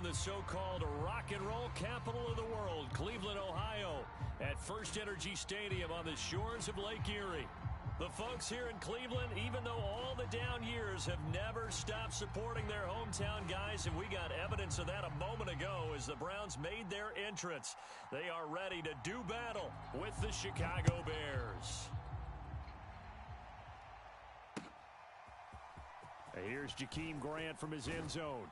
the so-called rock and roll capital of the world, Cleveland, Ohio, at First Energy Stadium on the shores of Lake Erie. The folks here in Cleveland, even though all the down years, have never stopped supporting their hometown guys, and we got evidence of that a moment ago as the Browns made their entrance. They are ready to do battle with the Chicago Bears. Here's Jakeem Grant from his end zone.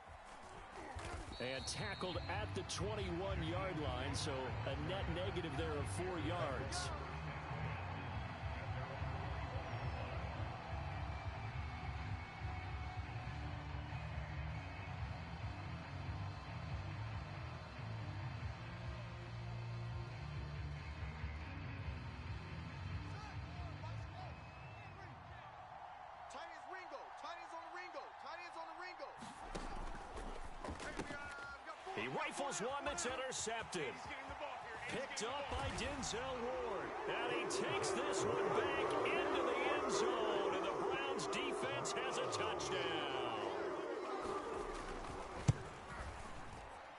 And tackled at the 21-yard line, so a net negative there of 4 yards. He rifles one that's intercepted. Picked up by Denzel Ward. And he takes this one back into the end zone. And the Browns defense has a touchdown.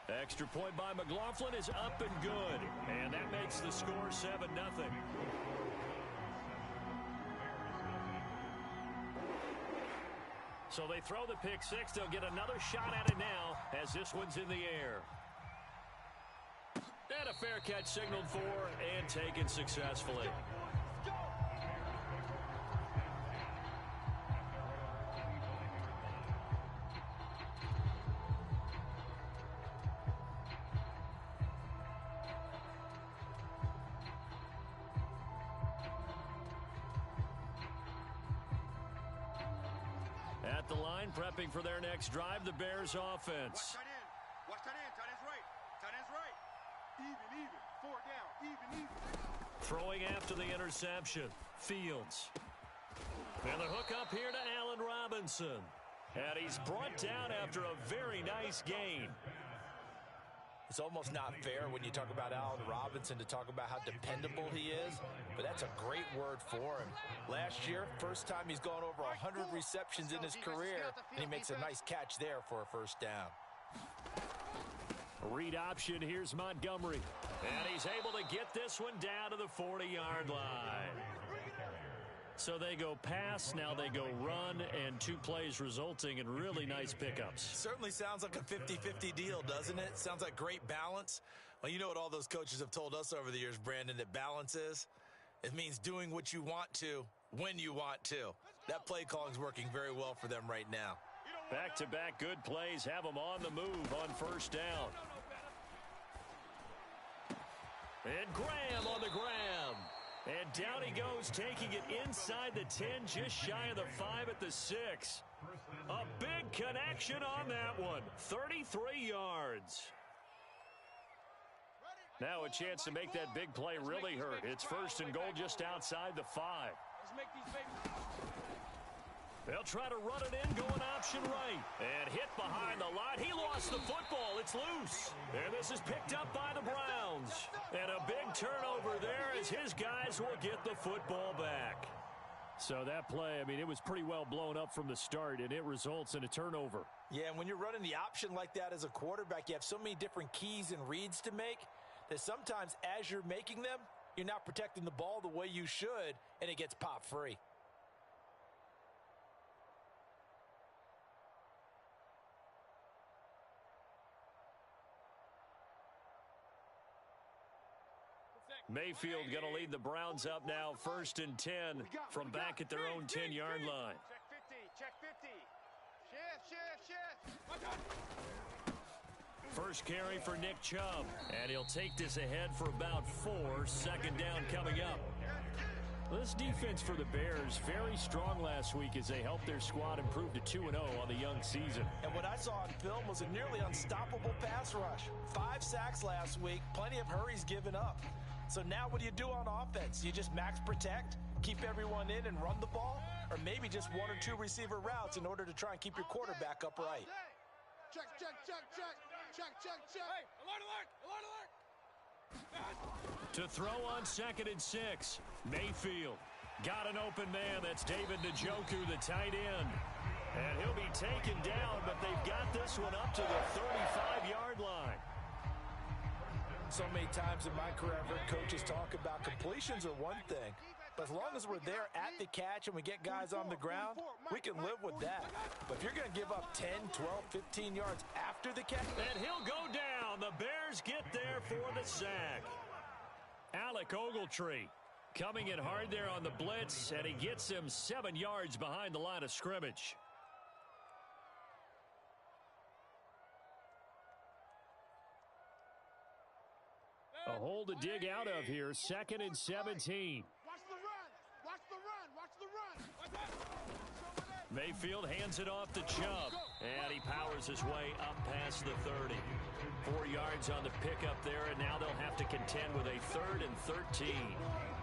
Extra point by McLaughlin is up and good. And that makes the score 7-0. So they throw the pick six. They'll get another shot at it now as this one's in the air. And a fair catch signaled for and taken successfully. At the line, prepping for their next drive, the Bears offense. Watch tight end. Tight end's right. Tight end's right. Even. 4 down. Even. Throwing after the interception. Fields. And the hook up here to Allen Robinson. And he's brought down after a very nice gain. It's almost not fair when you talk about Allen Robinson to talk about how dependable he is, but that's a great word for him. Last year, first time he's gone over 100 receptions in his career, and he makes a nice catch there for a first down. Read option, here's Montgomery. And he's able to get this one down to the 40-yard line. So they go pass, now they go run, and 2 plays resulting in really nice pickups. Certainly sounds like a 50-50 deal, doesn't it? Sounds like great balance. Well, you know what all those coaches have told us over the years, Brandon, that balance is? It means doing what you want to when you want to. That play calling is working very well for them right now. Back-to-back good plays have them on the move on first down. And Graham on the ground. And down he goes, taking it inside the 10, just shy of the 5 at the 6. A big connection on that one. 33 yards. Now a chance to make that big play really hurt. It's first and goal just outside the 5. They'll try to run it in, going option right. And hit behind the line. He lost the football. It's loose. And this is picked up by the Browns. And a big turnover there as his guys will get the football back. So that play, I mean, it was pretty well blown up from the start, and it results in a turnover. Yeah, and when you're running the option like that as a quarterback, you have so many different keys and reads to make that sometimes as you're making them, you're not protecting the ball the way you should, and it gets popped free. Mayfield going to lead the Browns up now, first and 10 from back at their own 10-yard line. Check 50. Shift. First carry for Nick Chubb, and he'll take this ahead for about 4. Second down coming up. This defense for the Bears, very strong last week as they helped their squad improve to 2-0 on the young season. And what I saw on film was a nearly unstoppable pass rush. 5 sacks last week, plenty of hurries given up. So now what do you do on offense? You just max protect, keep everyone in and run the ball? Or maybe just 1 or 2 receiver routes in order to try and keep your quarterback upright? Check. Hey, alert. To throw on second and 6, Mayfield got an open man. That's David Njoku, the tight end. And he'll be taken down, but they've got this one up to the 35-yard line. So many times in my career, I've heard coaches talk about completions are one thing. But as long as we're there at the catch and we get guys on the ground, we can live with that. But if you're going to give up 10, 12, 15 yards after the catch. And he'll go down. The Bears get there for the sack. Alec Ogletree coming in hard there on the blitz, and he gets him 7 yards behind the line of scrimmage. A hole to dig out of here, 2nd and 17. Watch the run. Watch the run. Watch the run. Mayfield hands it off to Chubb, and he powers his way up past the 30. 4 yards on the pickup there, and now they'll have to contend with a 3rd and 13.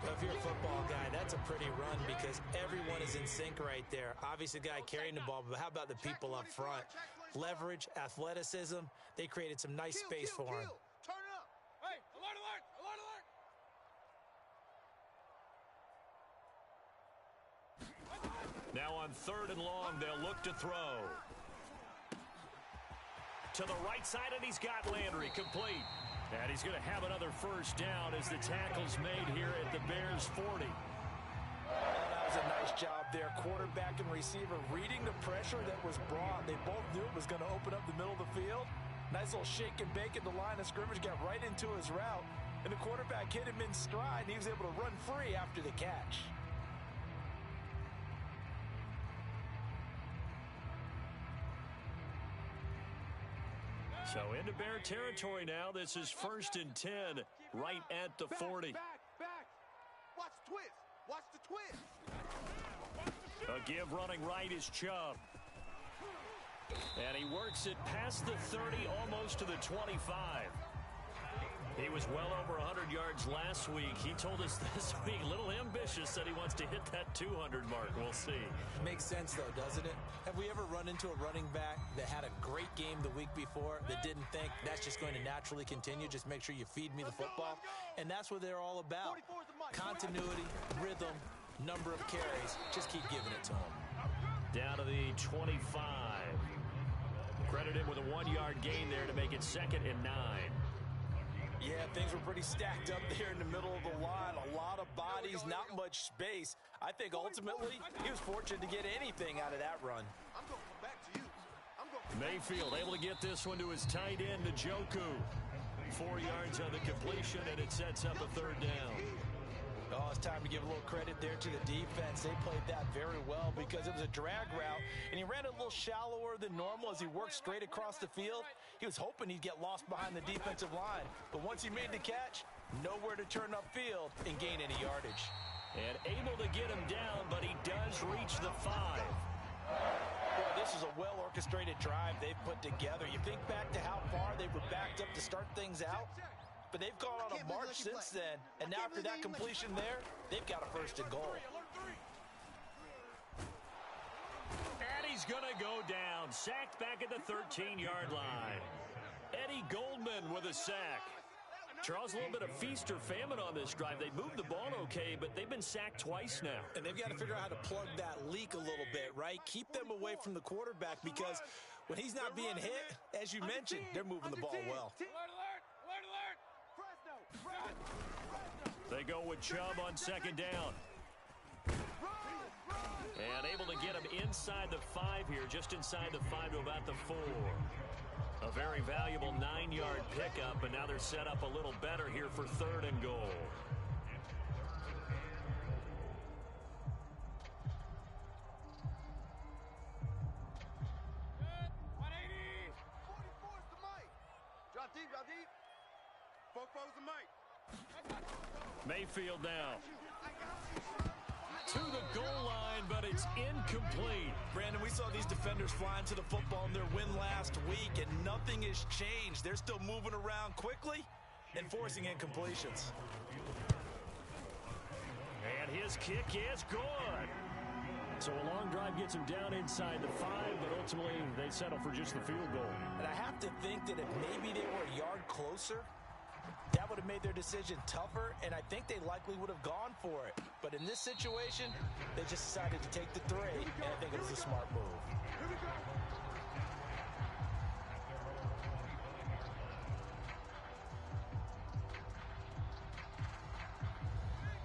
Well, if you're a football guy, that's a pretty run because everyone is in sync right there. Obviously, the guy carrying the ball, but how about the people up front? Leverage, athleticism, they created some nice space for him. Turn it up. Hey, alert, alert, alert, alert. Now on 3rd and long, they'll look to throw. To the right side, and he's got Landry complete. And he's going to have another first down as the tackle's made here at the Bears' 40. That was a nice job there. Quarterback and receiver reading the pressure that was brought. They both knew it was going to open up the middle of the field. Nice little shake and bake at the line of scrimmage, got right into his route. And the quarterback hit him in stride, and he was able to run free after the catch. So into Bear territory now. This is 1st and 10 right at the 40. Back. Watch the twist. Watch the twist. A give running right is Chubb. And he works it past the 30, almost to the 25. He was well over 100 yards last week. He told us this week, a little ambitious, that he wants to hit that 200 mark. We'll see. Makes sense, though, doesn't it? Have we ever run into a running back that had a great game the week before that didn't think that's just going to naturally continue? Just make sure you feed me the football. And that's what they're all about. Continuity, rhythm, number of carries. Just keep giving it to them. Down to the 25. Credited with a 1-yard gain there to make it 2nd and 9. Yeah, things were pretty stacked up there in the middle of the line. A lot of bodies, not much space. I think ultimately he was fortunate to get anything out of that run. I'm going to come back to you. Mayfield able to get this one to his tight end, Njoku. 4 yards on the completion, and it sets up a 3rd down. Oh, it's time to give a little credit there to the defense. They played that very well because it was a drag route, and he ran a little shallower than normal as he worked straight across the field. He was hoping he'd get lost behind the defensive line, but once he made the catch, nowhere to turn upfield and gain any yardage. And able to get him down, but he does reach the 5. Boy, this is a well-orchestrated drive they've put together. You think back to how far they were backed up to start things out, but they've gone on a march since then, and now after that completion there, they've got a 1st and goal. And he's going to go down, sacked back at the 13-yard line. Eddie Goldman with a sack. Charles, a little bit of feast or famine on this drive. They moved the ball okay, but they've been sacked twice now. And they've got to figure out how to plug that leak a little bit, right? Keep them away from the quarterback because when he's not being hit, as you mentioned, they're moving the ball well. They go with Chubb on 2nd down. And able to get him inside the 5 here, just inside the 5 to about the 4. A very valuable 9-yard pickup, and now they're set up a little better here for 3rd and goal. Drop deep. Four's the mic. Mayfield now. To the goal line, but it's incomplete. Brandon, we saw these defenders flying to the football in their win last week, and nothing has changed. They're still moving around quickly and forcing incompletions. And his kick is good. So a long drive gets him down inside the 5, but ultimately they settle for just the field goal. And I have to think that if maybe they were a yard closer, That would have made their decision tougher, and I think they likely would have gone for it. But in this situation, they just decided to take the 3, and I think it was a smart move. Here we go.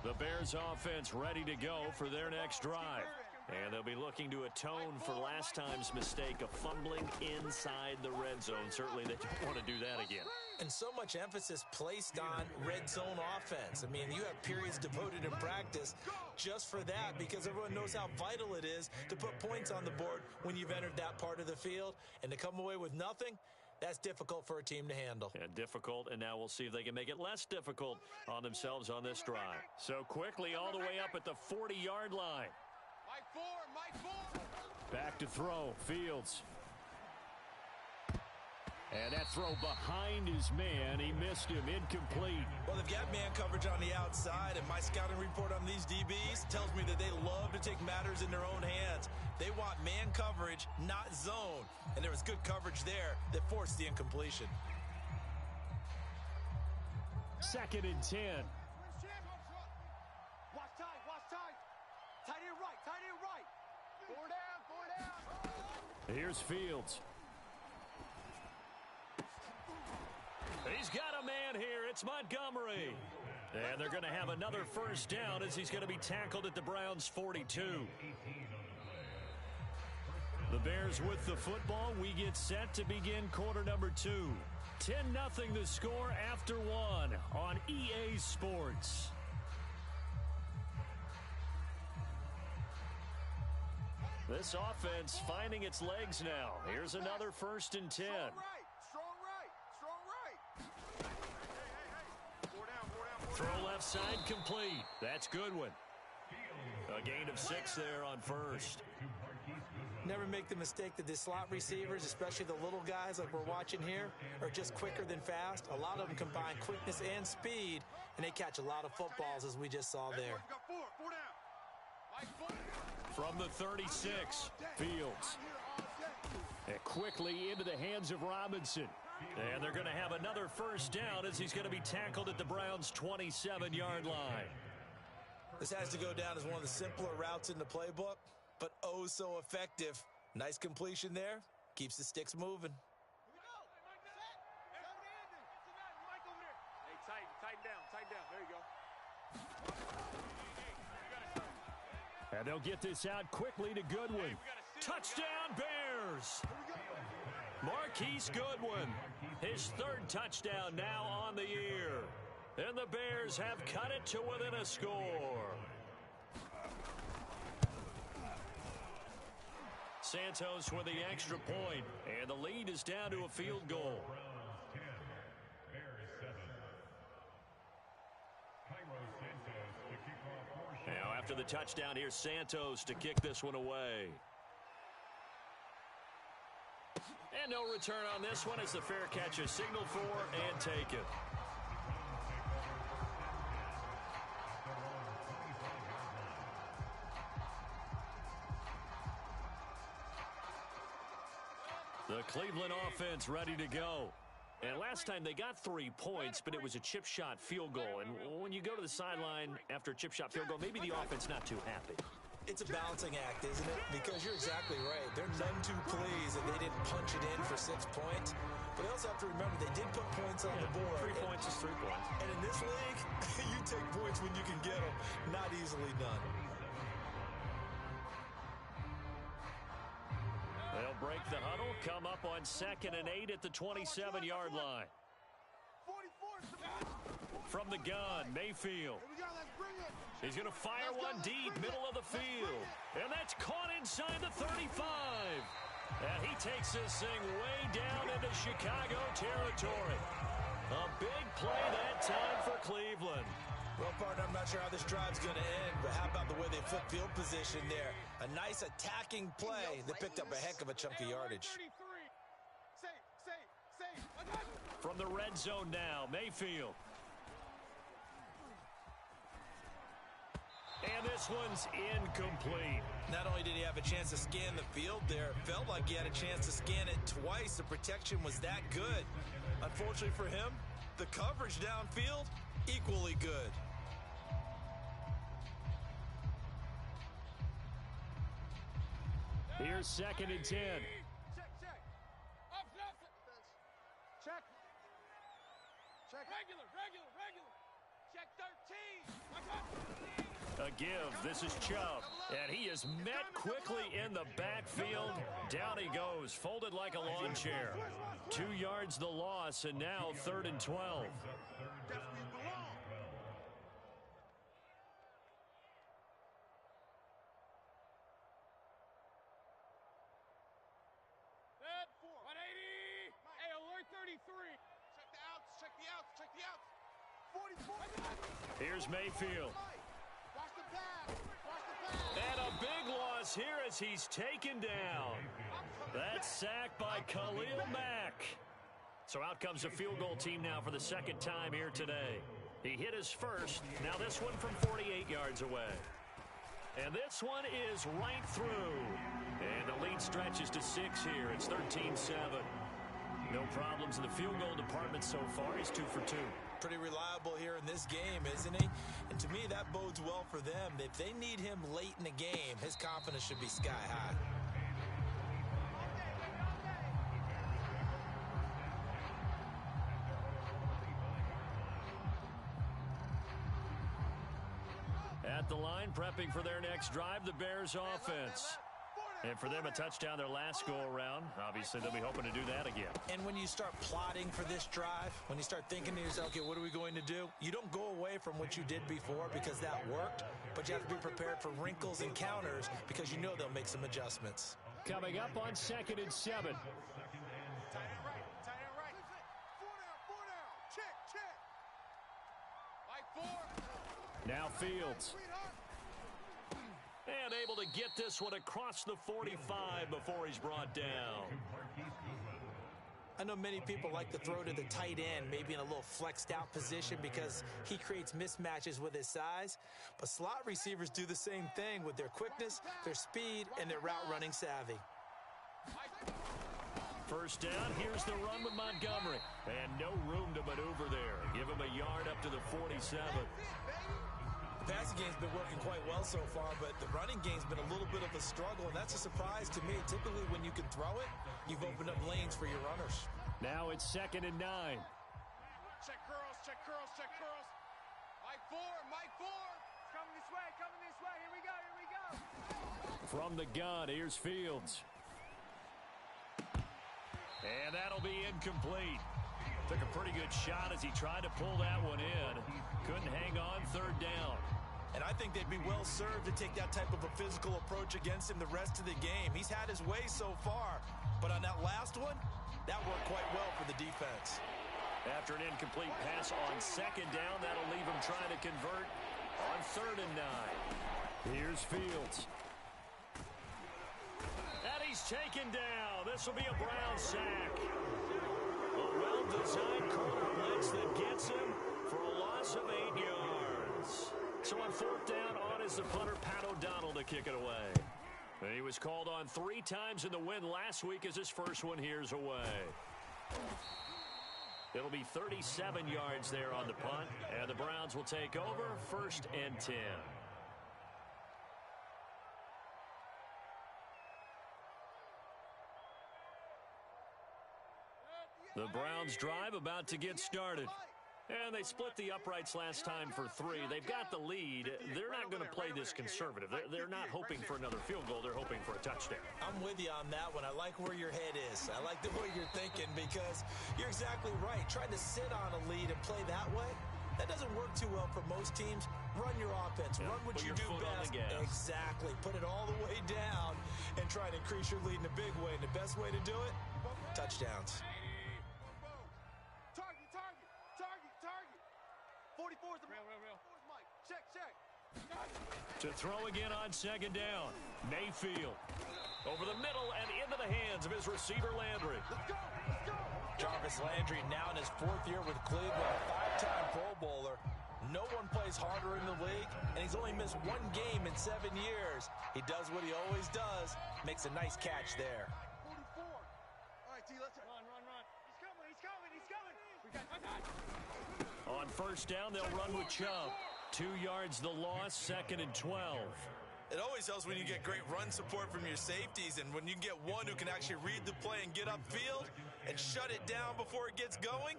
The Bears offense ready to go for their next drive. And they'll be looking to atone for last time's mistake of fumbling inside the red zone. Certainly they don't want to do that again. And so much emphasis placed on red zone offense. I mean, you have periods devoted in practice just for that because everyone knows how vital it is to put points on the board when you've entered that part of the field. And to come away with nothing, that's difficult for a team to handle. And difficult, and now we'll see if they can make it less difficult on themselves on this drive. So quickly all the way up at the 40-yard line. Mike 4. Back to throw, Fields. And that throw behind his man, he missed him, incomplete. Well, they've got man coverage on the outside, and my scouting report on these DBs tells me that they love to take matters in their own hands. They want man coverage, not zone. And there was good coverage there that forced the incompletion. 2nd and 10. Watch time. Tight end right. 4 down. Here's Fields. He's got a man here. It's Montgomery. And they're going to have another first down as he's going to be tackled at the Browns' 42. The Bears with the football. We get set to begin quarter number 2. 10-0 the score after 1 on EA Sports. This offense finding its legs now. Here's another 1st and 10. Strong right. Hey. 4 down. Throw left side complete. That's Goodwin. A gain of 6 there on 1st. Never make the mistake that the slot receivers, especially the little guys like we're watching here, are just quicker than fast. A lot of them combine quickness and speed, and they catch a lot of footballs as we just saw there. You got 4 down. Mike 4. From the 36, Fields. And quickly into the hands of Robinson. And they're going to have another first down as he's going to be tackled at the Browns' 27-yard line. This has to go down as one of the simpler routes in the playbook, but oh so effective. Nice completion there. Keeps the sticks moving. Hey, tighten down. There you go. And they'll get this out quickly to Goodwin. Touchdown, Bears! Marquise Goodwin, his 3rd touchdown now on the year. And the Bears have cut it to within a score. Santos with the extra point, and the lead is down to a field goal. Now after the touchdown, here's Santos to kick this one away. And no return on this one as the fair catch is signaled for and taken. The Cleveland offense ready to go. And last time they got 3 points, but it was a chip shot field goal. And when you go to the sideline after a chip shot field goal, maybe the offense not too happy. It's a balancing act, isn't it? Because you're exactly right. They're none too pleased that they didn't punch it in for 6 points. But they also have to remember they did put points on the board. 3 points is 3 points. And in this league, you take points when you can get them. Not easily done. They'll break the huddle, come up on 2nd and 8 at the 27-yard line. 44. From the gun, Mayfield. Here we go. Let's bring it. He's going to fire one deep, middle of the field. And that's caught inside the 35. And he takes this thing way down into Chicago territory. A big play that time for Cleveland. Well, partner, I'm not sure how this drive's going to end, but how about the way they flip field position there? A nice attacking play that picked up a heck of a chunk of yardage. From the red zone now, Mayfield. And this one's incomplete. Not only did he have a chance to scan the field there, it felt like he had a chance to scan it twice. The protection was that good. Unfortunately for him, The coverage downfield, equally good. Here's 2nd and 10. Check, check. Check. Check. Regular. Check 13. A give. This is Chubb. And he is met quickly in the backfield. Down he goes, folded like a lawn chair. 2 yards the loss, and now 3rd and 12. That's where you belong. Set. 180. Hey, alert 33. Check the outs. 44. Here's Mayfield. Watch the pass. And a big loss here as he's taken down. That's sacked by Khalil Mack. So out comes the field goal team now for the 2nd time here today. He hit his first. Now this one from 48 yards away. And this one is right through. And the lead stretches to 6 here. It's 13-7. No problems in the field goal department so far. He's 2 for 2. Pretty reliable here in this game, isn't he? And to me, that bodes well for them. If they need him late in the game, his confidence should be sky high. At the line, prepping for their next drive, the Bears offense. And for them, a touchdown their last go-around. Obviously, they'll be hoping to do that again. And when you start plotting for this drive, when you start thinking to yourself, okay, what are we going to do? You don't go away from what you did before because that worked, but you have to be prepared for wrinkles and counters because you know they'll make some adjustments. Coming up on 2nd and 7. Tight end right. 4 down. Check. Like 4. Now Fields. And able to get this one across the 45 before he's brought down. I know many people like to throw to the tight end, maybe in a little flexed out position because he creates mismatches with his size. But slot receivers do the same thing with their quickness, their speed, and their route running savvy. First down, here's the run with Montgomery. And no room to maneuver there. Give him a yard up to the 47. The passing game's been working quite well so far, but the running game's been a little bit of a struggle, and that's a surprise to me. Typically, when you can throw it, you've opened up lanes for your runners. Now it's 2nd and 9. Check curls. Mike 4. Coming this way. Here we go. From the gun, here's Fields. And that'll be incomplete. Took a pretty good shot as he tried to pull that one in. Couldn't hang on, 3rd down. And I think they'd be well served to take that type of a physical approach against him the rest of the game. He's had his way so far, but on that last one, that worked quite well for the defense. After an incomplete pass on 2nd down, that'll leave him trying to convert on 3rd and 9. Here's Fields. And he's taken down. This will be a Brown sack. A well-designed corner blitz that gets him for a loss of 8 yards. So on 4th down, on is the punter, Pat O'Donnell, to kick it away. And he was called on 3 times in the win last week as his first one here's away. It'll be 37 yards there on the punt, and the Browns will take over 1st and 10. The Browns drive about to get started. And they split the uprights last time for 3. They've got the lead. They're not going to play this conservative. They're not hoping for another field goal. They're hoping for a touchdown. I'm with you on that one. I like where your head is. I like the way you're thinking because you're exactly right. Trying to sit on a lead and play that way, that doesn't work too well for most teams. Run your offense. Run what you do best. Exactly. Put it all the way down and try to increase your lead in a big way. And the best way to do it, touchdowns. 44 is the real. Mike. Check. To throw again on 2nd down. Mayfield. Over the middle and into the hands of his receiver, Landry. Let's go. Jarvis Landry now in his 4th year with Cleveland, a 5-time Pro Bowler. No one plays harder in the league, and he's only missed 1 game in 7 years. He does what he always does, makes a nice catch there. 44. All right, T, let's run. Run. He's coming. We got first down. They'll run with Chubb. 2 yards the loss, 2nd and 12. It always helps when you get great run support from your safeties, and when you get one who can actually read the play and get upfield and shut it down before it gets going,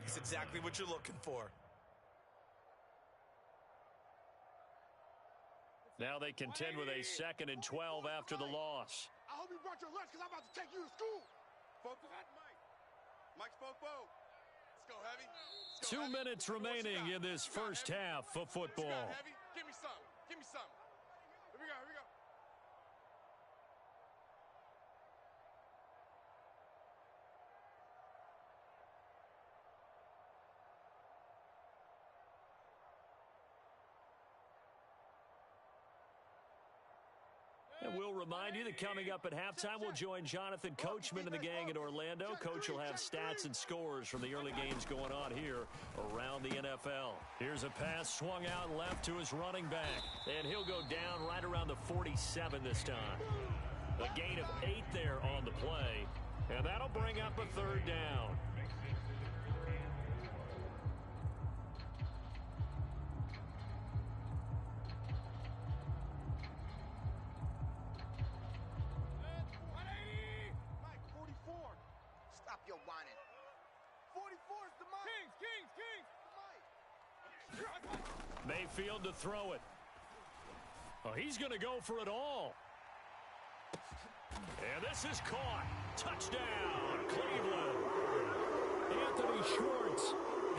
it's exactly what you're looking for. Now they contend with a 2nd and 12 after the loss. I hope you brought your lunch because I'm about to take you to school. Focus on Mike. Mike's Fofo. Let's go, Heavy. Let's go, 2 minutes remaining in this first half of football. Heavy. Give me some. Give me some. Here we go. Here we go. And we'll remind you that coming up at halftime, we'll join Jonathan Coachman and the gang in Orlando. Coach will have stats and scores from the early games going on here around the NFL. Here's a pass swung out left to his running back. And he'll go down right around the 47 this time. A gain of 8 there on the play. And that'll bring up a 3rd down. Mayfield to throw it. Oh, he's going to go for it all. And this is caught. Touchdown, Cleveland. Anthony Schwartz,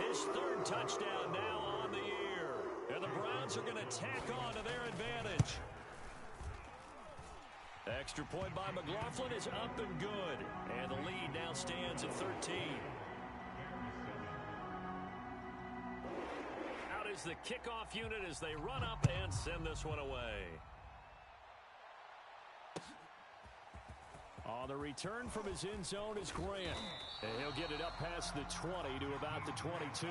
his 3rd touchdown now on the year. And the Browns are going to tack on to their advantage. Extra point by McLaughlin is up and good. And the lead now stands at 13. Is the kickoff unit as they run up and send this one away. On the return from his end zone is Grant. And he'll get it up past the 20 to about the 22.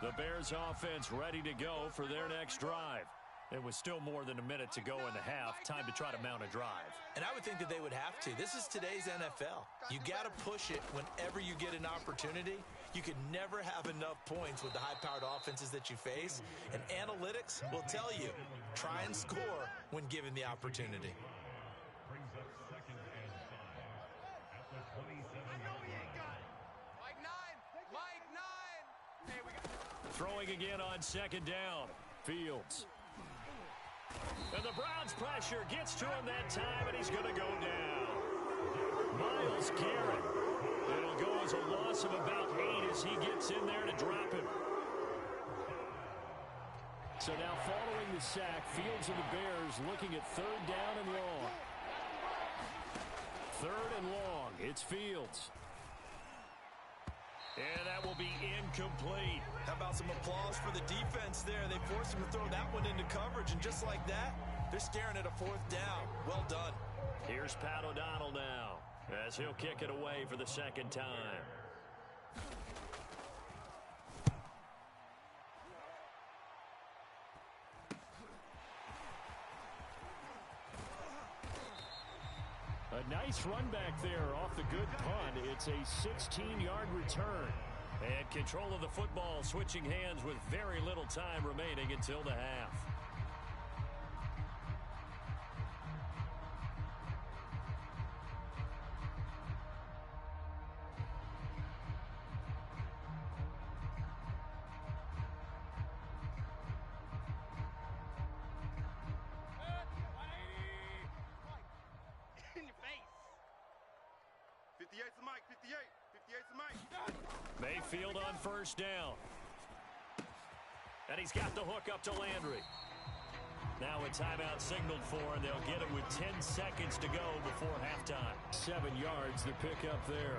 The Bears offense ready to go for their next drive. It was still more than a minute to go in the half. Time to try to mount a drive. And I would think that they would have to. This is today's NFL. You got to push it whenever you get an opportunity. You can never have enough points with the high-powered offenses that you face. And analytics will tell you, try and score when given the opportunity. Throwing again on 2nd down. Fields. And the Browns pressure gets to him that time, and he's going to go down. Myles Garrett. It'll go as a loss of about 8 as he gets in there to drop him. So now following the sack, Fields and the Bears looking at 3rd down and long. 3rd and long. It's Fields. And that will be incomplete. How about some applause for the defense there? They forced him to throw that one into coverage, and just like that, they're staring at a 4th down. Well done. Here's Pat O'Donnell now, as he'll kick it away for the 2nd time. A nice run back there off the good punt. It's a 16-yard return. And control of the football switching hands with very little time remaining until the half. Mayfield on 1st down. And he's got the hook up to Landry. Now a timeout signaled for, and they'll get it with 10 seconds to go before halftime. 7 yards the pickup there.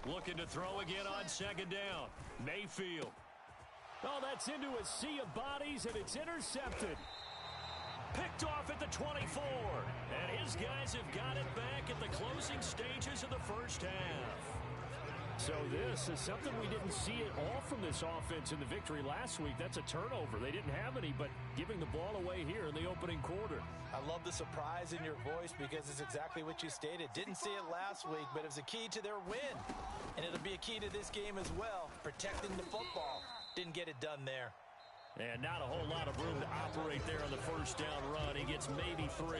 Looking to throw again on 2nd down. Mayfield. Oh, that's into a sea of bodies, and it's intercepted. Picked off at the 24. And his guys have got it back at the closing stages of the first half. So this is something we didn't see at all from this offense in the victory last week. That's a turnover. They didn't have any, but giving the ball away here in the opening quarter. I love the surprise in your voice because it's exactly what you stated. Didn't see it last week, but it was a key to their win. And it'll be a key to this game as well, protecting the football. Didn't get it done there. And not a whole lot of room to operate there on the first down run. He gets maybe 3.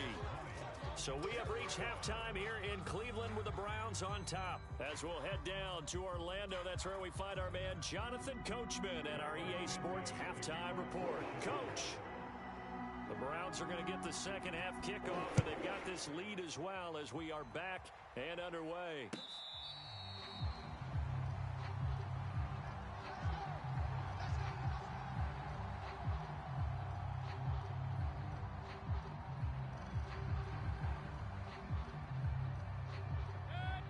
So we have reached halftime here in Cleveland with the Browns on top. As we'll head down to Orlando, that's where we find our man Jonathan Coachman at our EA Sports Halftime Report. Coach, the Browns are going to get the second half kickoff, and they've got this lead as well as we are back and underway.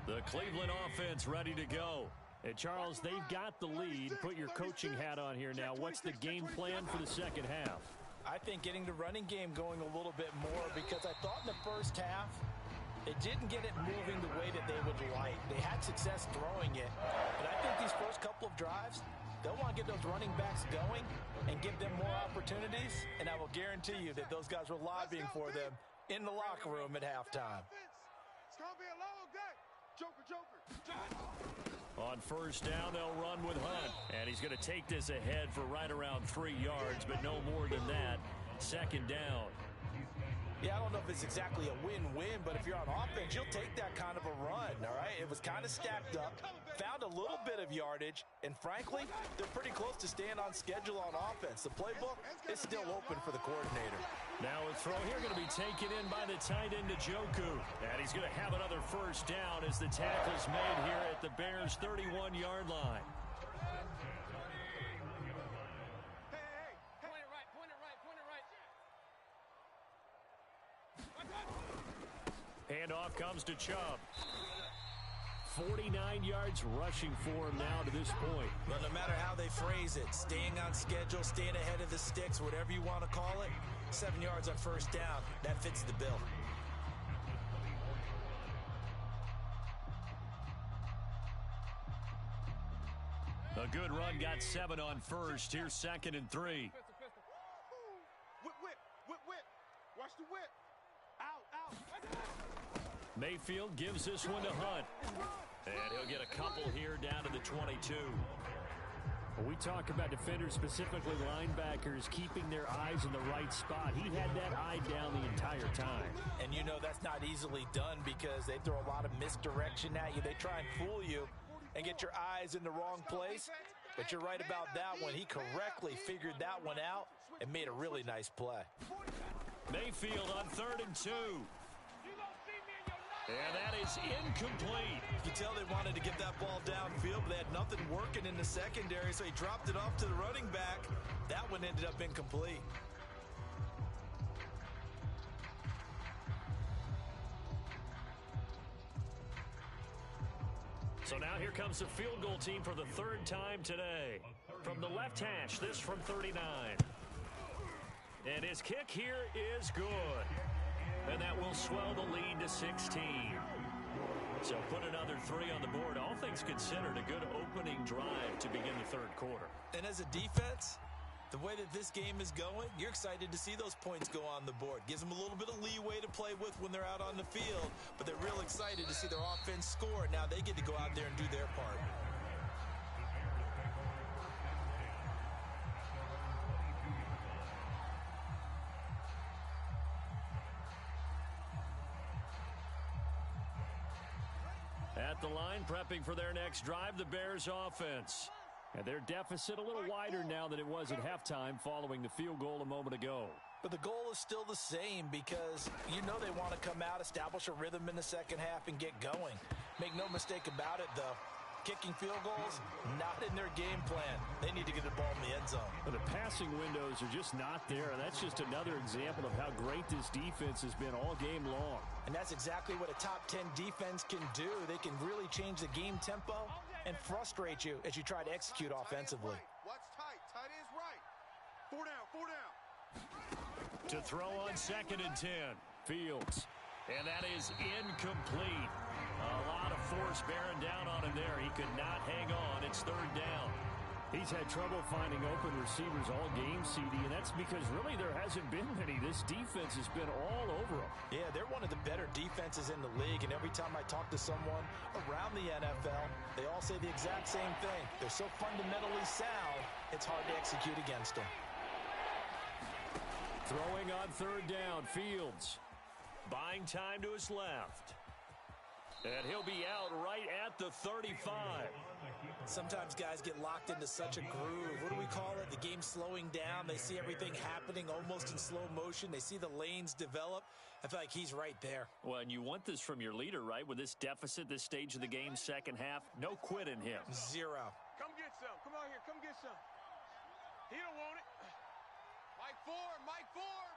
The Cleveland offense ready to go. And Charles, they've got the lead. Put your coaching hat on here now. What's the game plan for the second half? I think getting the running game going a little bit more because I thought in the first half they didn't get it moving the way that they would like. They had success throwing it. But I think these first couple of drives, they'll want to get those running backs going and give them more opportunities. And I will guarantee you that those guys were lobbying for them in the locker room at halftime. It's going to be a long day. Joker. On first down, they'll run with Hunt. And he's going to take this ahead for right around 3 yards, but no more than that. Second down. Yeah, I don't know if it's exactly a win-win, but if you're on offense, you'll take that kind of a run, all right? It was kind of stacked up, found a little bit of yardage, and frankly, they're pretty close to staying on schedule on offense. The playbook is still open for the coordinator. Now a throw here going to be taken in by the tight end Njoku. And he's going to have another first down as the tackle's made here at the Bears' 31-yard line. Handoff comes to Chubb. 49 yards rushing for him now to this point. Well, no matter how they phrase it, staying on schedule, staying ahead of the sticks, whatever you want to call it, 7 yards on first down, that fits the bill. A good run got 7 on first. Here's 2nd and 3. Whip. Watch the whip. Out. Mayfield gives this one to Hunt. And he'll get a couple here down to the 22. When we talk about defenders, specifically linebackers, keeping their eyes in the right spot, he had that eye down the entire time. And you know that's not easily done because they throw a lot of misdirection at you. They try and fool you and get your eyes in the wrong place. But you're right about that one. He correctly figured that one out and made a really nice play. Mayfield on 3rd and 2. And that is incomplete. You can tell they wanted to get that ball downfield, but they had nothing working in the secondary, so he dropped it off to the running back. That one ended up incomplete. So now here comes the field goal team for the 3rd time today. From the left hash, this from 39. And his kick here is good. And that will swell the lead to 16. So put another 3 on the board. All things considered, a good opening drive to begin the 3rd quarter. And as a defense, the way that this game is going, you're excited to see those points go on the board. Gives them a little bit of leeway to play with when they're out on the field, but they're real excited to see their offense score. Now they get to go out there and do their part. At the line, prepping for their next drive, the Bears offense. And their deficit a little wider now than it was at halftime following the field goal a moment ago. But the goal is still the same because you know they want to come out, establish a rhythm in the second half, and get going. Make no mistake about it, though. Kicking field goals, not in their game plan. They need to get the ball in the end zone. But the passing windows are just not there, and that's just another example of how great this defense has been all game long. And that's exactly what a top 10 defense can do. They can really change the game tempo and frustrate you as you try to execute offensively. Watch tight. Tight is right. 4 down. To throw on 2nd and 10. Fields. And that is incomplete. A lot of force bearing down on him there. He could not hang on. It's 3rd down. He's had trouble finding open receivers all game, CD, and that's because really there hasn't been many. This defense has been all over them. Yeah, they're one of the better defenses in the league, and every time I talk to someone around the NFL, they all say the exact same thing. They're so fundamentally sound, it's hard to execute against them. Throwing on 3rd down, Fields. Buying time to his left. And he'll be out right at the 35. Sometimes guys get locked into such a groove. What do we call it? The game's slowing down. They see everything happening almost in slow motion. They see the lanes develop. I feel like he's right there. Well, and you want this from your leader, right? With this deficit, this stage of the game, 2nd half, no quit in him. 0. Come get some. Come on here. Come get some. He don't want it. Mike Ford, Mike Ford.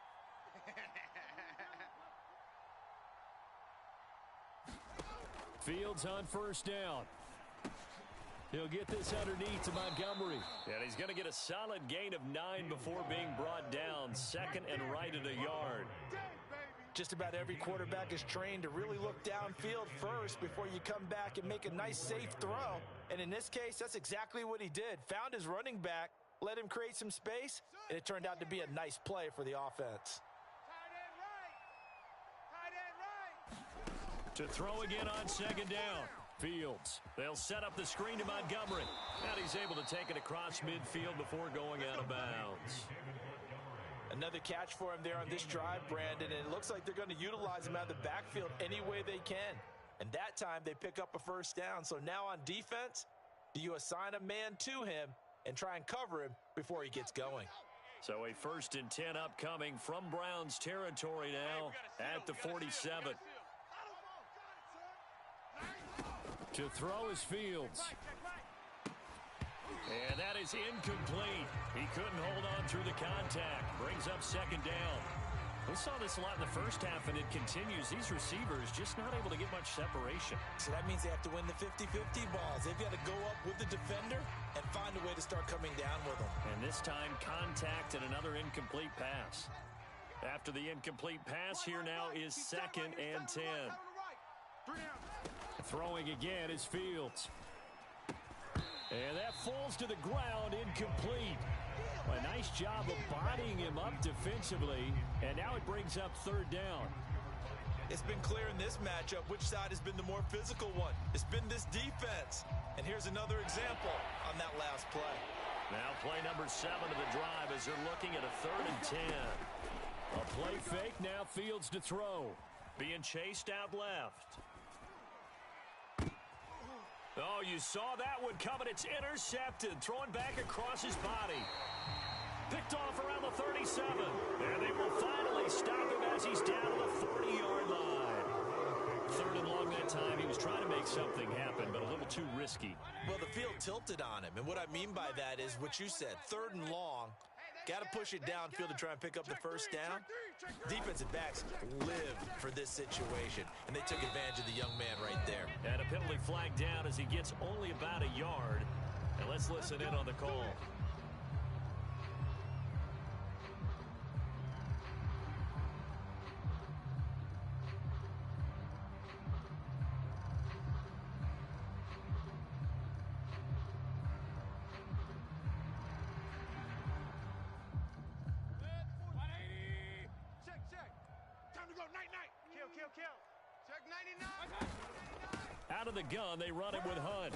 Fields on 1st down. He'll get this underneath to Montgomery. And he's going to get a solid gain of 9 before being brought down. 2nd and right at a yard. Just about every quarterback is trained to really look downfield first before you come back and make a nice, safe throw. And in this case, that's exactly what he did. Found his running back, let him create some space, and it turned out to be a nice play for the offense. To throw again on 2nd down. Fields. They'll set up the screen to Montgomery. And he's able to take it across midfield before going out of bounds. Another catch for him there on this drive, Brandon, and it looks like they're going to utilize him out of the backfield any way they can. And that time they pick up a 1st down. So now on defense, do you assign a man to him and try and cover him before he gets going? So a 1st and 10 upcoming from Browns territory now at the 47. To throw is Fields. And that is incomplete. He couldn't hold on through the contact. Brings up 2nd down. We saw this a lot in the 1st half, and it continues. These receivers just not able to get much separation. So that means they have to win the 50-50 balls. They've got to go up with the defender and find a way to start coming down with them. And this time, contact and another incomplete pass. After the incomplete pass, here now is 2nd and 10. Throwing again is Fields. And that falls to the ground, incomplete. A nice job of bodying him up defensively, and now it brings up 3rd down. It's been clear in this matchup which side has been the more physical one. It's been this defense. And here's another example on that last play. Now play number 7 of the drive as they're looking at a 3rd and 10. A play fake, now Fields to throw. Being chased out left. Oh, you saw that one coming. It's intercepted. Throwing back across his body. Picked off around the 37. And they will finally stop him as he's down to the 40-yard line. 3rd and long that time. He was trying to make something happen, but a little too risky. Well, the field tilted on him. And what I mean by that is what you said. 3rd and long. Got to push it downfield to try and pick up the 1st down. Defensive backs live for this situation, and they took advantage of the young man right there. And a penalty flag down as he gets only about a yard. And let's listen in on the call. Out of the gun, they run it with Hunt.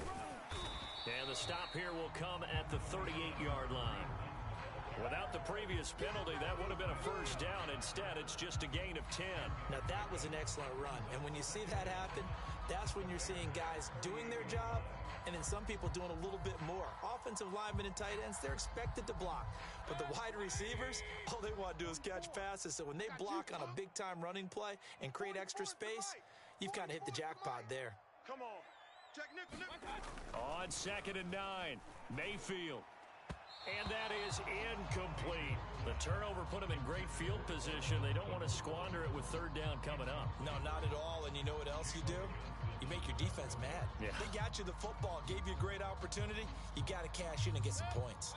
And the stop here will come at the 38-yard line. Without the previous penalty, that would have been a 1st down. Instead, it's just a gain of 10. Now, that was an excellent run. And when you see that happen, that's when you're seeing guys doing their job and then some people doing a little bit more. Offensive linemen and tight ends, they're expected to block. But the wide receivers, all they want to do is catch passes. So when they block on a big-time running play and create extra space, you've kind of hit the jackpot there. Come on. Check nickel. On 2nd and 9, Mayfield. And that is incomplete. The turnover put them in great field position. They don't want to squander it with 3rd down coming up. No, not at all. And you know what else you do? You make your defense mad. Yeah. They got you the football, gave you a great opportunity. You got to cash in and get some points.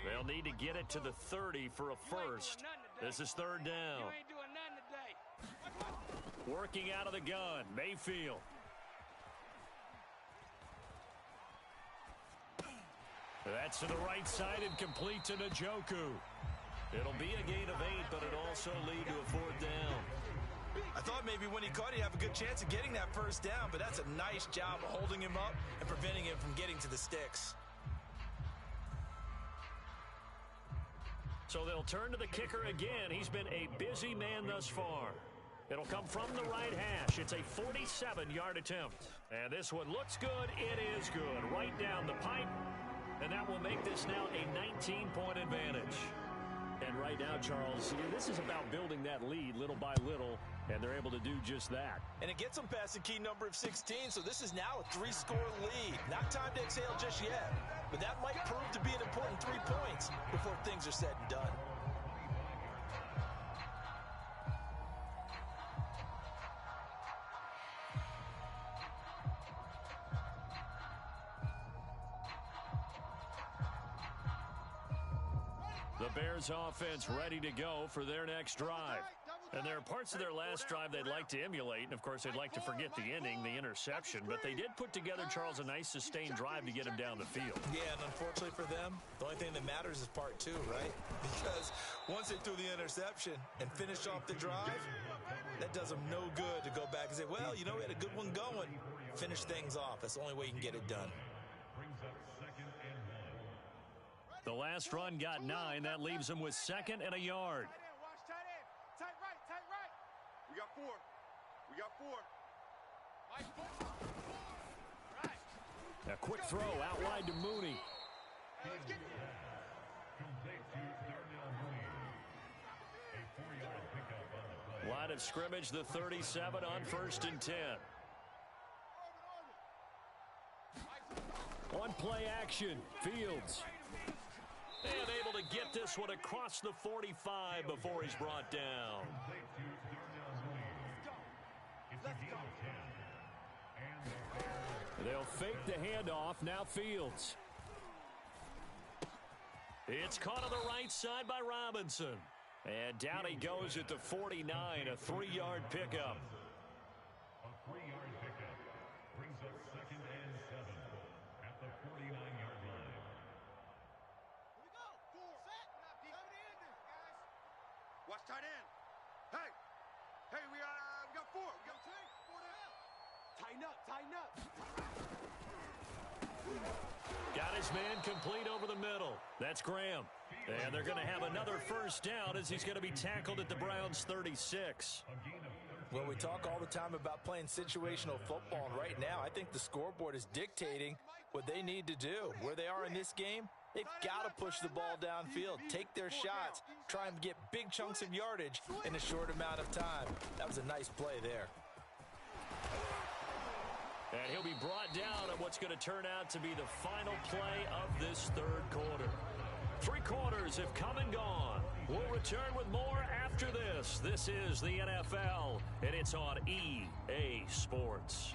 They'll need to get it to the 30 for a 1st. This is third down. You ain't doing nothing today. Working out of the gun, Mayfield. That's to the right side and complete to Njoku. It'll be a gain of 8, but it'll also lead to a fourth down. I thought maybe when he caught it, he'd have a good chance of getting that first down, but that's a nice job of holding him up and preventing him from getting to the sticks. So they'll turn to the kicker again. He's been a busy man thus far. It'll come from the right hash. It's a 47-yard attempt. And this one looks good. It is good. Right down the pipe. And that will make this now a 19-point advantage. And right now, Charles, this is about building that lead little by little, and they're able to do just that. And it gets them past the key number of 16, so this is now a 3-score lead. Not time to exhale just yet, but that might prove to be an important 3 points before things are said and done. The Bears offense ready to go for their next drive. And there are parts of their last drive they'd like to emulate, and of course they'd like to forget the ending, the interception, but they did put together, Charles, a nice sustained drive to get him down the field. Yeah, and unfortunately for them, the only thing that matters is part 2, right? Because once they threw the interception and finished off the drive, that does them no good to go back and say, well, you know, we had a good one going. Finish things off. That's the only way you can get it done. The last run got 9. That leaves them with 2nd and a yard. Tight right. We got 4. We got 4. A quick throw out wide to Mooney. Line of scrimmage, the 37 on 1st and 10. On play action, Fields. And able to get this one across the 45 before he's brought down. They'll fake the handoff, now Fields. It's caught on the right side by Robinson. And down he goes at the 49, a 3-yard pickup. A 3-yard pickup brings up 2nd and 7 at the 49-yard line. Watch tight end. Hey, we got 4. We got 4 down. Tighten up. Got his man complete over the middle. That's Graham. And they're going to have another first down as he's going to be tackled at the Browns' 36. Well, we talk all the time about playing situational football, and right now I think the scoreboard is dictating what they need to do. Where they are in this game, they've got to push the ball downfield, take their shots, try and get big chunks of yardage in a short amount of time. That was a nice play there. And he'll be brought down on what's going to turn out to be the final play of this third quarter. 3 quarters have come and gone. We'll return with more after this. This is the NFL, and it's on EA Sports.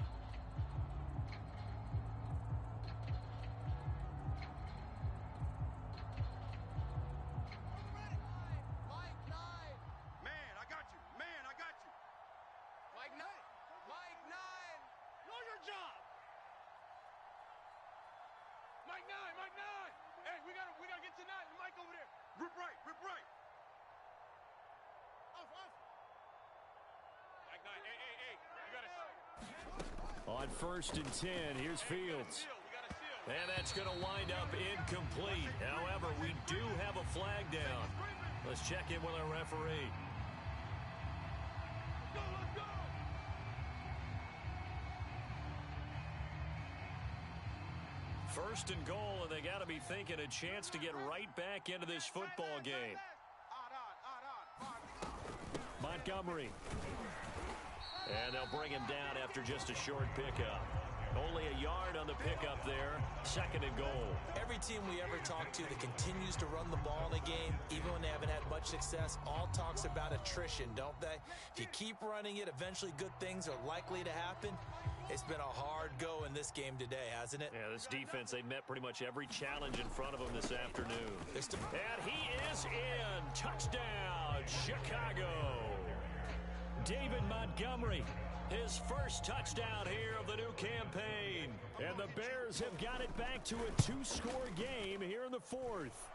Mike 9. Hey, we gotta get to 9. Mike over there. Rip right. Mike 9. Hey. You gotta. On 1st and 10, here's Fields. And that's going to wind up incomplete. However, we do have a flag down. Let's check in with our referee. Let's go. First and goal, and they got to be thinking a chance to get right back into this football game. Montgomery. And they'll bring him down after just a short pickup. Only a yard on the pickup there. 2nd and goal. Every team we ever talk to that continues to run the ball in a game, even when they haven't had much success, all talks about attrition, don't they? If you keep running it, eventually good things are likely to happen. It's been a hard go in this game today, hasn't it? Yeah, this defense, they met pretty much every challenge in front of them this afternoon. And he is in. Touchdown, Chicago. David Montgomery, his first touchdown here of the new campaign. And the Bears have got it back to a 2-score game here in the fourth.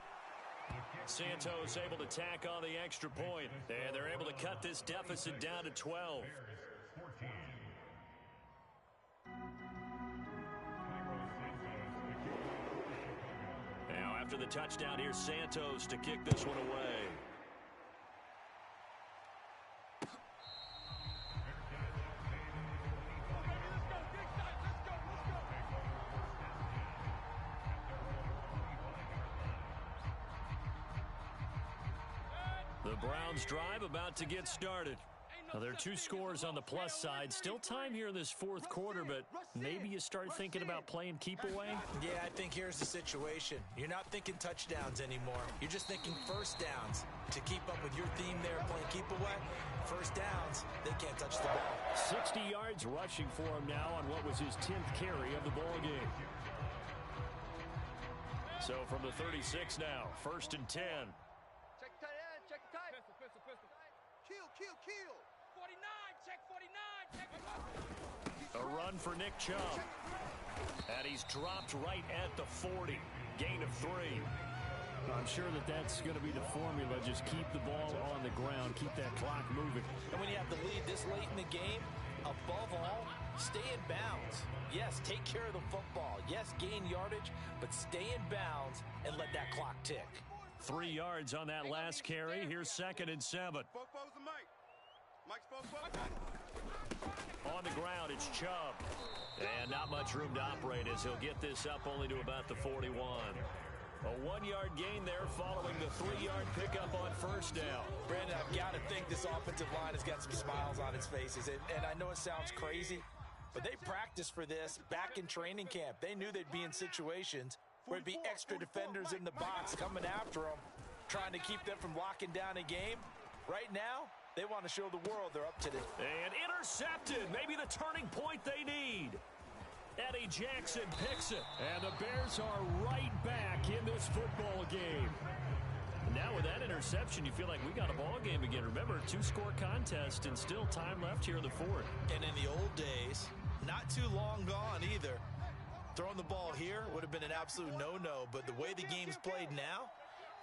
Santos able to tack on the extra point, and they're able to cut this deficit down to 12. Now after the touchdown, here's Santos to kick this one away. The Browns drive about to get started. Now, there are 2 scores on the plus side. Still time here in this fourth quarter, but maybe you start thinking about playing keep away? Yeah, I think here's the situation. You're not thinking touchdowns anymore. You're just thinking first downs. To keep up with your theme there, playing keep away, first downs, they can't touch the ball. 60 yards rushing for him now on what was his 10th carry of the ball game. So from the 36 now, 1st and 10. Check tight end, check tight. Pistol. Kill. 49, check 49, check. A run for Nick Chubb. And he's dropped right at the 40. Gain of 3. I'm sure that's going to be the formula. Just keep the ball on the ground. Keep that clock moving. And when you have the lead this late in the game, above all, stay in bounds. Yes, take care of the football. Yes, gain yardage, but stay in bounds and let that clock tick. 3 yards on that last carry. Here's 2nd and 7. Spokebo's the Mike. Mike Spokebo. On the ground, it's Chubb. And not much room to operate as he'll get this up only to about the 41. A 1-yard gain there following the 3-yard pickup on first down. Brandon, I've got to think this offensive line has got some smiles on its faces. And I know it sounds crazy, but they practiced for this back in training camp. They knew they'd be in situations where it'd be extra defenders in the box coming after them, trying to keep them from locking down a game. Right now, they want to show the world they're up to it. And intercepted. Maybe the turning point they need. Eddie Jackson picks it. And the Bears are right back in this football game. Now with that interception, you feel like we got a ball game again. Remember, 2-score contest and still time left here in the fourth. And in the old days, not too long gone either, throwing the ball here would have been an absolute no-no. But the way the game's played now,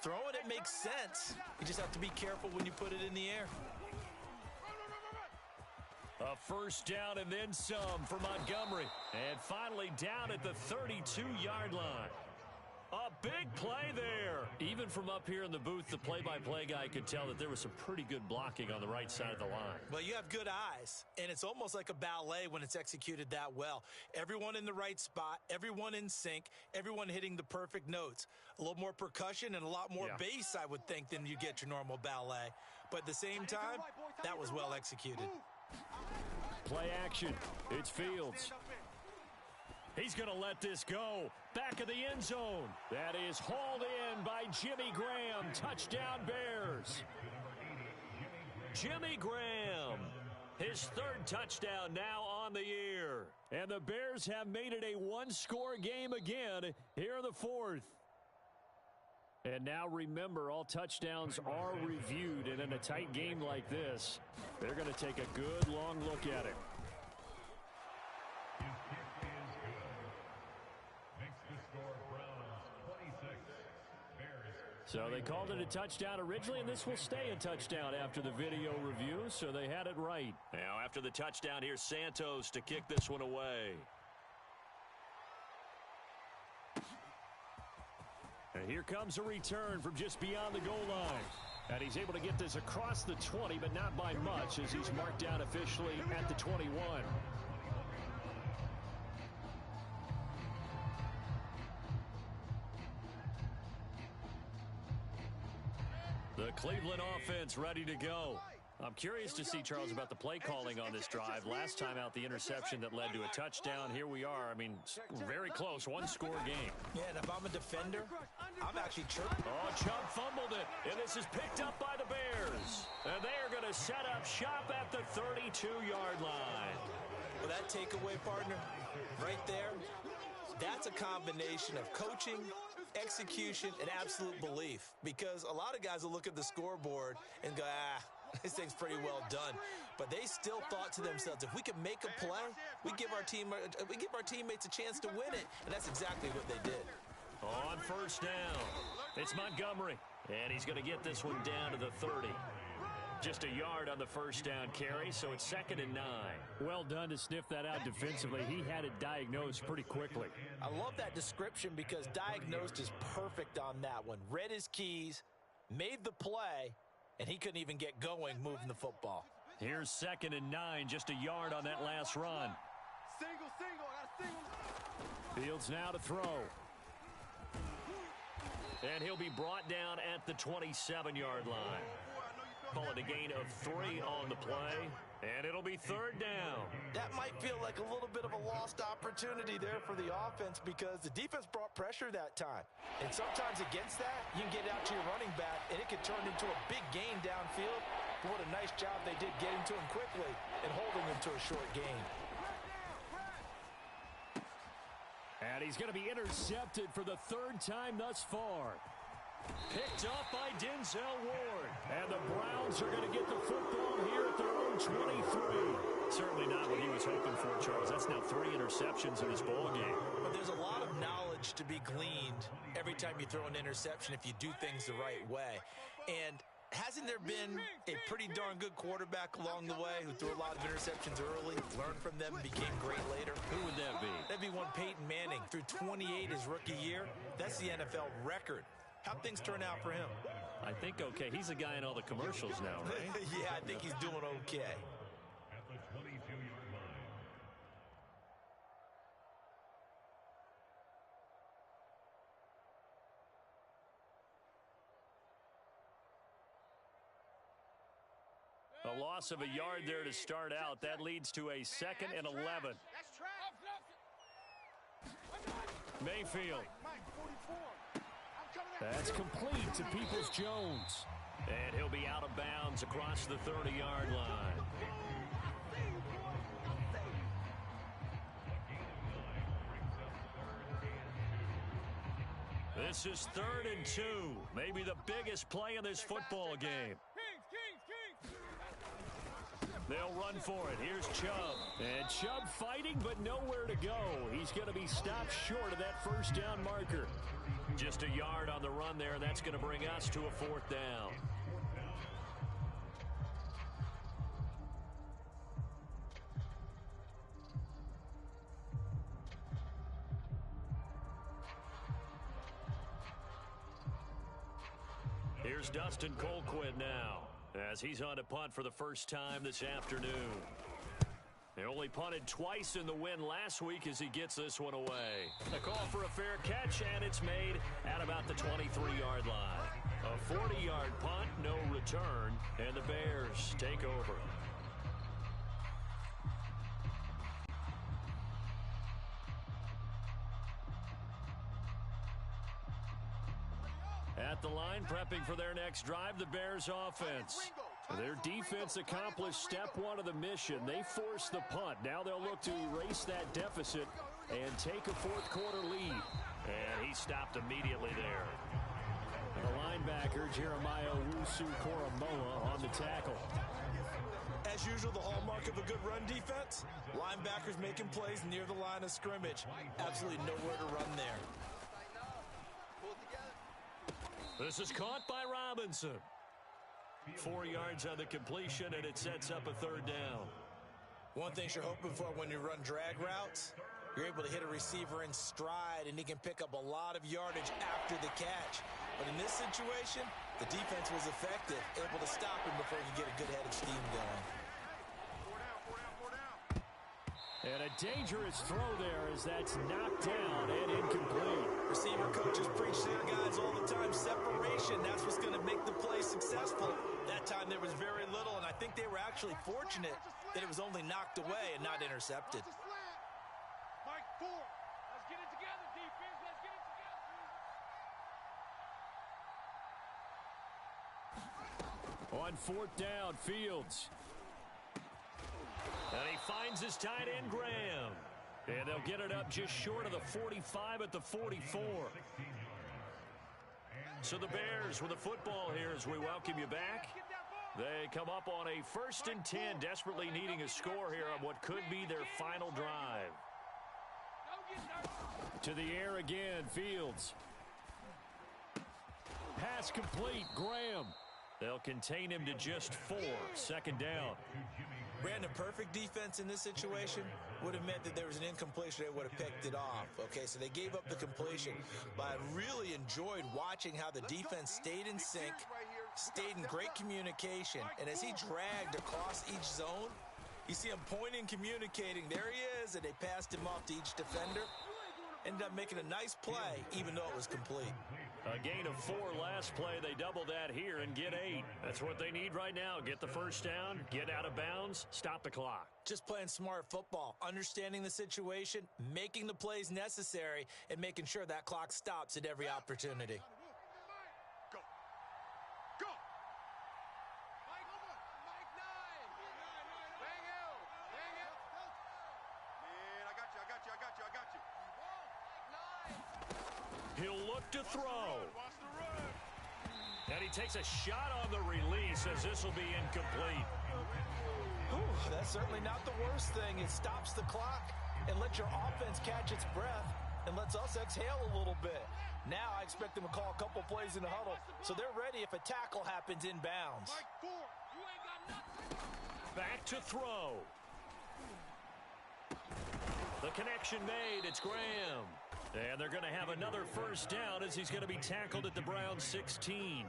throwing it makes sense. You just have to be careful when you put it in the air. A first down and then some for Montgomery. And finally down at the 32-yard line. A big play there. Even from up here in the booth, the play-by-play guy could tell that there was some pretty good blocking on the right side of the line. Well, you have good eyes, and it's almost like a ballet when it's executed that well. Everyone in the right spot, everyone in sync, everyone hitting the perfect notes. A little more percussion and a lot more bass, I would think, than you get your normal ballet. But at the same time, that was well executed. Play action. It's Fields. He's going to let this go. Back of the end zone. That is hauled in by Jimmy Graham. Touchdown Bears. Jimmy Graham. His 3rd touchdown now on the year. And the Bears have made it a 1-score game again here in the fourth. And now remember, all touchdowns are reviewed. And in a tight game like this, they're going to take a good long look at it. So they called it a touchdown originally, and this will stay a touchdown after the video review, so they had it right. Now after the touchdown, here's Santos to kick this one away. And here comes a return from just beyond the goal line. And he's able to get this across the 20, but not by much, as he's marked down officially at the 21. The Cleveland offense ready to go. I'm curious to see, Charles, about the play calling on this drive. Last time out, the interception that led to a touchdown. Here we are. I mean, very close, 1-score game. Yeah, and if I'm a defender, I'm actually chirping. Oh, Chubb fumbled it, and this is picked up by the Bears. And they are going to set up shop at the 32-yard line. Well, that takeaway, partner, right there, that's a combination of coaching, execution, and absolute belief. Because a lot of guys will look at the scoreboard and go, this thing's pretty well done. But they still thought to themselves, if we can make a play, we give our teammates a chance to win it. And that's exactly what they did. On first down, it's Montgomery. And he's going to get this one down to the 30. Just a yard on the first down carry, so it's 2nd and 9. Well done to sniff that out defensively. He had it diagnosed pretty quickly. I love that description because diagnosed is perfect on that one. Read his keys, made the play, and he couldn't even get going moving the football. Here's 2nd and 9, just a yard on that last run. Fields now to throw. And he'll be brought down at the 27-yard line. Call it a gain of 3 on the play, and it'll be 3rd down. That might feel like a little bit of a lost opportunity there for the offense because the defense brought pressure that time. And sometimes against that, you can get out to your running back, and it could turn into a big gain downfield. But what a nice job they did getting to him quickly and holding him to a short gain. And he's going to be intercepted for the 3rd time thus far. Picked up by Denzel Ward. And the Browns are going to get the football here at their own 23. Certainly not what he was hoping for, Charles. That's now 3 interceptions in this ball game. But there's a lot of knowledge to be gleaned every time you throw an interception if you do things the right way. And hasn't there been a pretty darn good quarterback along the way who threw a lot of interceptions early, learned from them, and became great later? Who would that be? That'd be one Peyton Manning. Threw 28 his rookie year. That's the NFL record. How'd things turn out for him? I think okay. He's a guy in all the commercials now, right? Yeah, I think he's doing okay. At the 22-yard line. A loss of a yard there to start out. That leads to a 2nd and 11. Mayfield. That's complete to Peoples-Jones. And he'll be out of bounds across the 30-yard line. This is 3rd and 2. Maybe the biggest play in this football game. They'll run for it. Here's Chubb. And Chubb fighting, but nowhere to go. He's going to be stopped short of that first down marker. Just a yard on the run there. That's going to bring us to a 4th down. Here's Dustin Colquitt now, as he's on to punt for the first time this afternoon. They only punted twice in the win last week as he gets this one away. A call for a fair catch, and it's made at about the 23-yard line. A 40-yard punt, no return, and the Bears take over. At the line, prepping for their next drive, the Bears offense. Their defense accomplished step 1 of the mission. They forced the punt. Now they'll look to erase that deficit and take a 4th quarter lead. And he stopped immediately there. The linebacker, Jeremiah Owusu-Koramoah, on the tackle. As usual, the hallmark of a good run defense, linebackers making plays near the line of scrimmage. Absolutely nowhere to run there. This is caught by Robinson. 4 yards on the completion, and it sets up a 3rd down. One thing you're hoping for when you run drag routes, you're able to hit a receiver in stride, and he can pick up a lot of yardage after the catch. But in this situation, the defense was effective, able to stop him before he could get a good head of steam going. And a dangerous throw there as that's knocked down and incomplete. Receiver coaches preach to their guys all the time. Separation, that's what's going to make the play successful. That time there was very little, and I think they were actually fortunate that it was only knocked away and not intercepted. Mike, 4. Let's get it together, defense. Let's get it together. On 4th down, Fields. And he finds his tight end, Graham. And they'll get it up just short of the 45 at the 44. So the Bears with the football here as we welcome you back. They come up on a 1st and 10, desperately needing a score here on what could be their final drive. To the air again, Fields. Pass complete, Graham. They'll contain him to just 4, 2nd down. Brandon, perfect defense in this situation would have meant that there was an incompletion. They would have picked it off. Okay, so they gave up the completion. But I really enjoyed watching how the defense stayed in sync, stayed in great communication. And as he dragged across each zone, you see him pointing, communicating. There he is, and they passed him off to each defender. Ended up making a nice play, even though it was complete. A gain of 4 last play. They double that here and get 8. That's what they need right now. Get the first down, get out of bounds, stop the clock. Just playing smart football, understanding the situation, making the plays necessary, and making sure that clock stops at every opportunity. Go. Go. Mike 9. Bang out. Bang out. Man, I got you. He'll look to throw. Watch the run. And he takes a shot on the release as this will be incomplete. Ooh, that's certainly not the worst thing. It stops the clock and lets your offense catch its breath and lets us exhale a little bit. Now I expect them to call a couple plays in the huddle so they're ready if a tackle happens inbounds. Mike 4. You ain't got nothing. Back to throw. The connection made. It's Graham. And they're going to have another first down as he's going to be tackled at the Browns 16.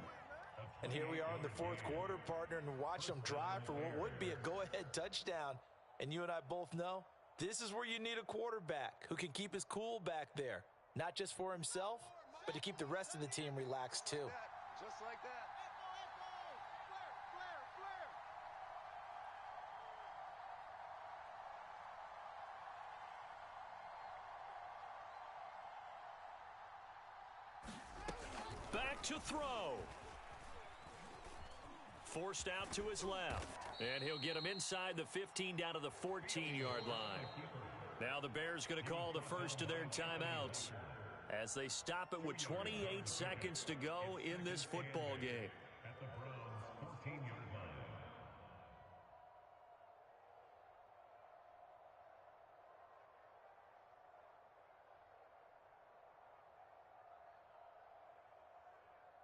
And here we are in the 4th quarter, partner, and watch them drive for what would be a go-ahead touchdown. And you and I both know this is where you need a quarterback who can keep his cool back there. Not just for himself, but to keep the rest of the team relaxed too. Just like that. Back to throw. Forced out to his left. And he'll get him inside the 15 down to the 14-yard line. Now the Bears going to call the first of their timeouts as they stop it with 28 seconds to go in this football game. At the Browns' 14-yard line.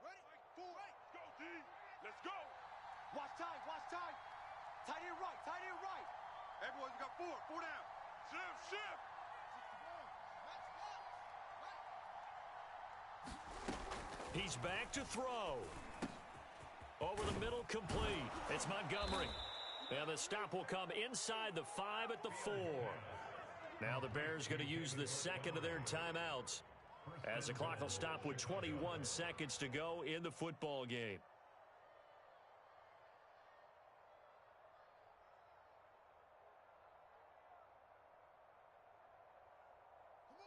Ready? Mike 4. Go, D. Let's go. Watch time. Tight end right. Everyone, we got 4. 4 down. Shift. He's back to throw. Over the middle, complete. It's Montgomery. And the stop will come inside the 5 at the 4. Now the Bears going to use the second of their timeouts as the clock will stop with 21 seconds to go in the football game.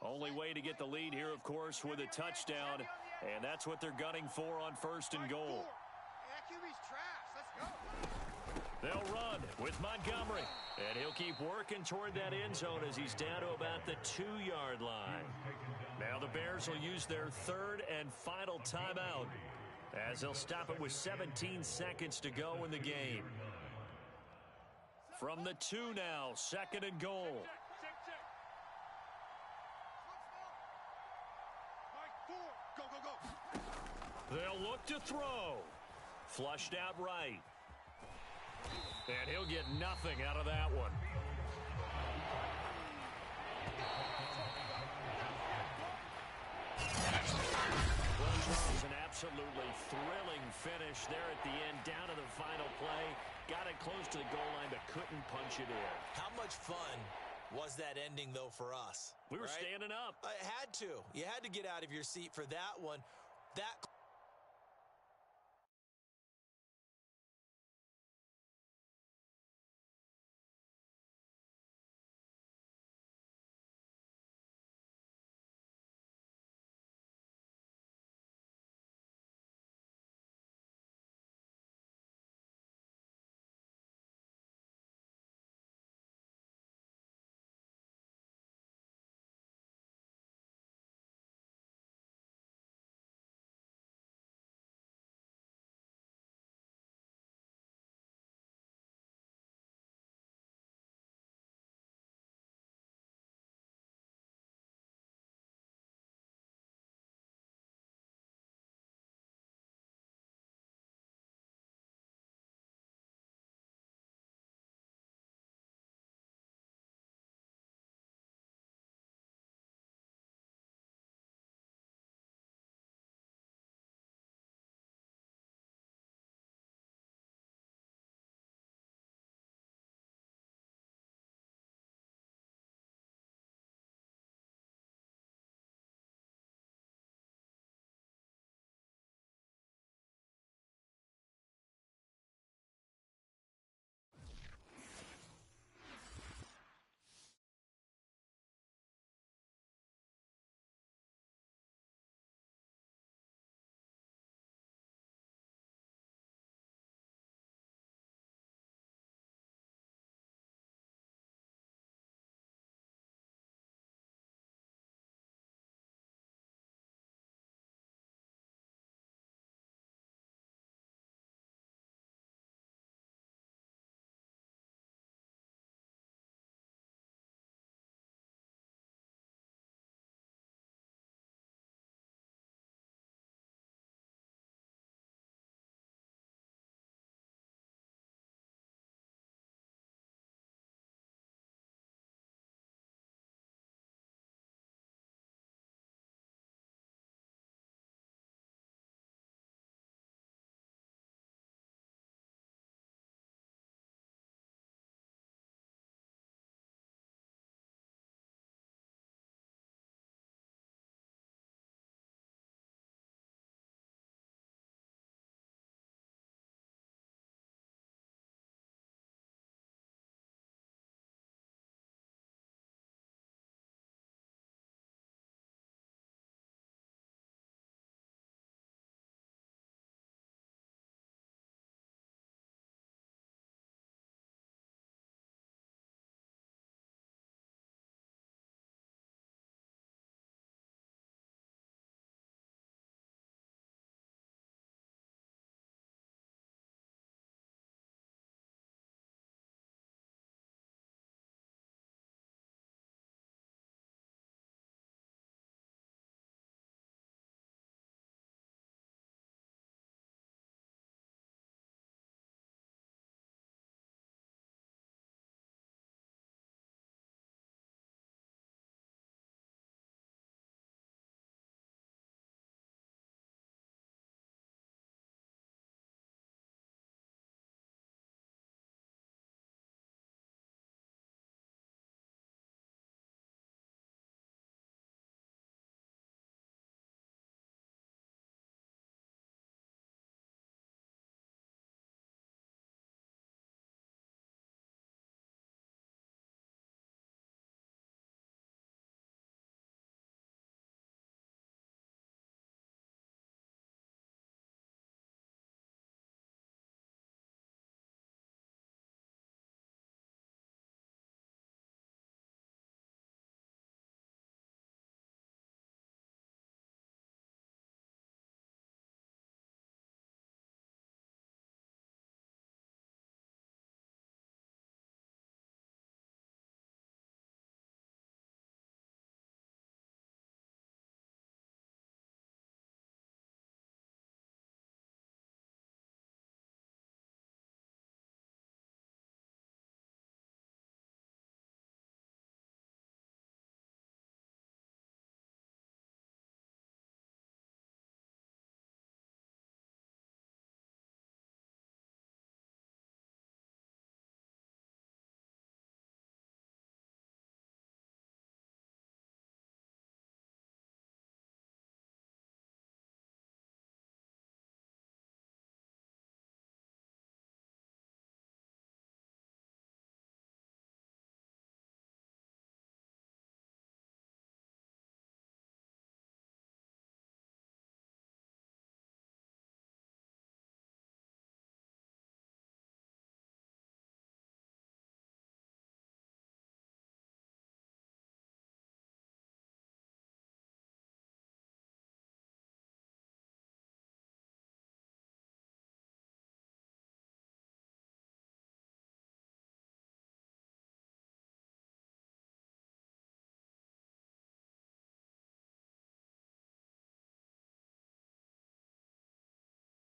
Only way to get the lead here, of course, with a touchdown, and that's what they're gunning for on 1st and goal. QB's trash. Let's go. They'll run with Montgomery, and he'll keep working toward that end zone as he's down to about the 2-yard line. Now the Bears will use their 3rd and final timeout as they'll stop it with 17 seconds to go in the game. From the 2 now, 2nd and goal. Check. Mike 4. Go. They'll look to throw. Flushed out right. And he'll get nothing out of that one. Well, this was an absolutely thrilling finish there at the end, down to the final play. Got it close to the goal line, but couldn't punch it in. How much fun was that ending, though, for us? We were right? standing up. I had to. You had to get out of your seat for that one. That